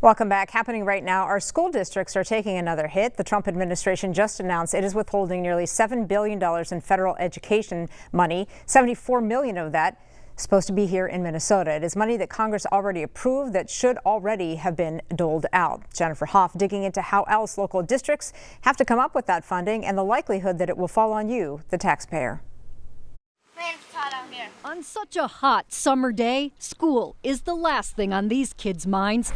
Welcome back. Happening right now, our school districts are taking another hit. The Trump administration just announced it is withholding nearly $7 billion in federal education money. $74 million of that supposed to be here in Minnesota. It is money that Congress already approved that should already have been doled out. Jennifer Hoff digging into how else local districts have to come up with that funding and the likelihood that it will fall on you, the taxpayer. On such a hot summer day, school is the last thing on these kids' minds.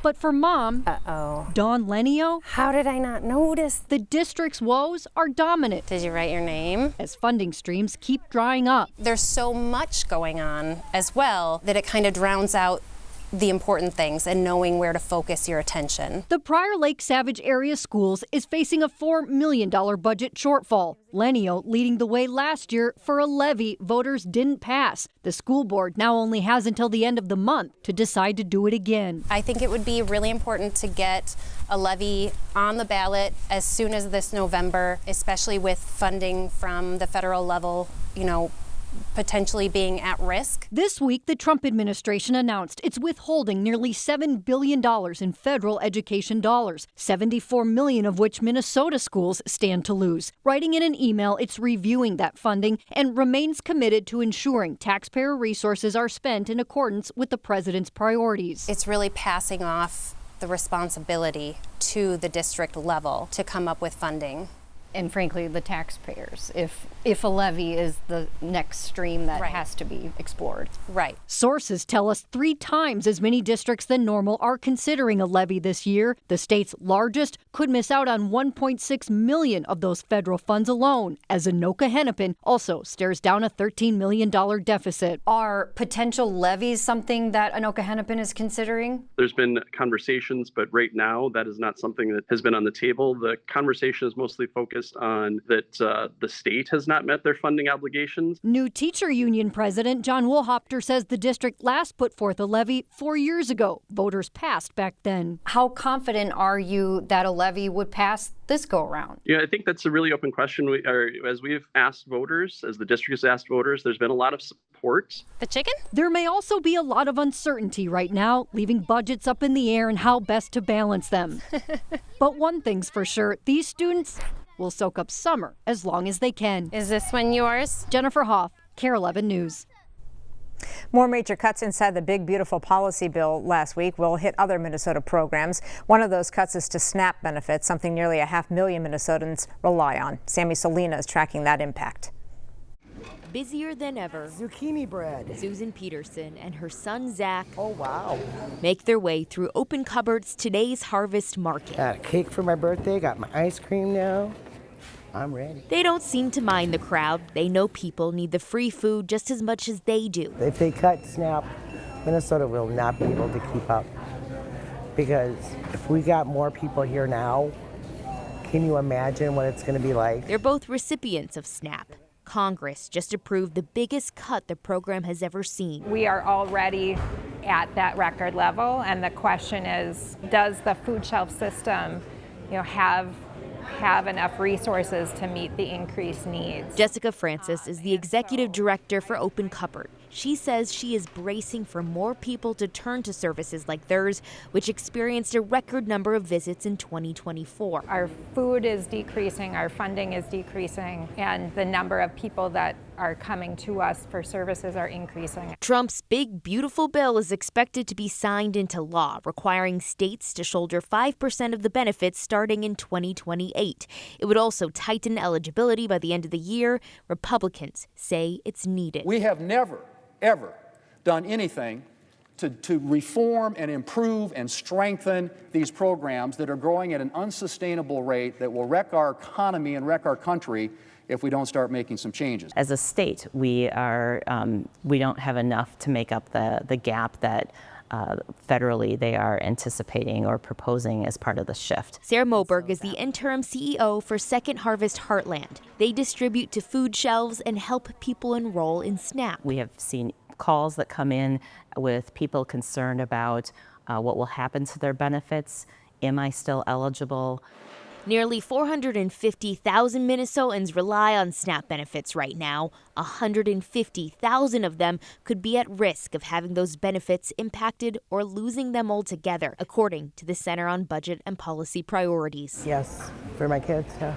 But for Mom, Dawn Lenio, how did I not notice? The district's woes are dominant. Did you write your name? As funding streams keep drying up. There's so much going on as well that it kind of drowns out the important things and knowing where to focus your attention. The Prior Lake Savage Area Schools is facing a $4 million budget shortfall. Lenio leading the way last year for a levy voters didn't pass. The school board now only has until the end of the month to decide to do it again. I think it would be really important to get a levy on the ballot as soon as this November, especially with funding from the federal level, potentially being at risk. This week, the Trump administration announced it's withholding nearly $7 billion in federal education dollars, $74 million of which Minnesota schools stand to lose. Writing in an email, it's reviewing that funding and remains committed to ensuring taxpayer resources are spent in accordance with the president's priorities. It's really passing off the responsibility to the district level to come up with funding. And frankly, the taxpayers, if a levy is the next stream that has to be explored. Right. Sources tell us 3 times as many districts than normal are considering a levy this year. The state's largest could miss out on $1.6 million of those federal funds alone, as Anoka Hennepin also stares down a $13 million deficit. Are potential levies something that Anoka Hennepin is considering? There's been conversations, but right now that is not something that has been on the table. The conversation is mostly focused on that the state has not met their funding obligations. New teacher union president John Wohlhopter says the district last put forth a levy 4 years ago. Voters passed back then. How confident are you that a levy would pass this go around? Yeah, I think that's a really open question. As we've asked voters, as the district has asked voters, there's been a lot of support. The chicken? There may also be a lot of uncertainty right now, leaving budgets up in the air and how best to balance them. But one thing's for sure, these students will soak up summer as long as they can. Is this one yours? Jennifer Hoff, KARE 11 News. More major cuts inside the big, beautiful policy bill last week will hit other Minnesota programs. One of those cuts is to SNAP benefits, something nearly 500,000 Minnesotans rely on. Sammy Solina is tracking that impact. Busier than ever, zucchini bread. Susan Peterson and her son Zach make their way through Open Cupboard's Today's Harvest Market. Got a cake for my birthday, got my ice cream now. I'm ready. They don't seem to mind the crowd. They know people need the free food just as much as they do. If they cut SNAP, Minnesota will not be able to keep up. Because if we got more people here now, can you imagine what it's going to be like? They're both recipients of SNAP. Congress just approved the biggest cut the program has ever seen. We are already at that record level, and the question is, does the food shelf system, have enough resources to meet the increased needs? Jessica Francis is the executive director for Open Cupboard. She says she is bracing for more people to turn to services like theirs, which experienced a record number of visits in 2024. Our food is decreasing, our funding is decreasing, and the number of people that are coming to us for services are increasing. Trump's big, beautiful bill is expected to be signed into law, requiring states to shoulder 5% of the benefits starting in 2028. It would also tighten eligibility by the end of the year. Republicans say it's needed. We have never, ever done anything to reform and improve and strengthen these programs that are growing at an unsustainable rate that will wreck our economy and wreck our country if we don't start making some changes. As a state, we don't have enough to make up the gap that federally they are anticipating or proposing as part of the shift. Sarah Moberg is the interim CEO for Second Harvest Heartland. They distribute to food shelves and help people enroll in SNAP. We have seen calls that come in with people concerned about what will happen to their benefits. Am I still eligible? Nearly 450,000 Minnesotans rely on SNAP benefits right now. 150,000 of them could be at risk of having those benefits impacted or losing them altogether, according to the Center on Budget and Policy Priorities. Yes, for my kids, yeah.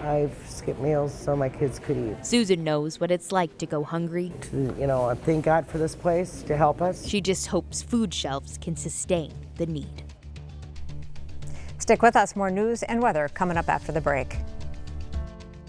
I've skipped meals so my kids could eat. Susan knows what it's like to go hungry. Thank God for this place to help us. She just hopes food shelves can sustain the need. Stick with us. More news and weather coming up after the break.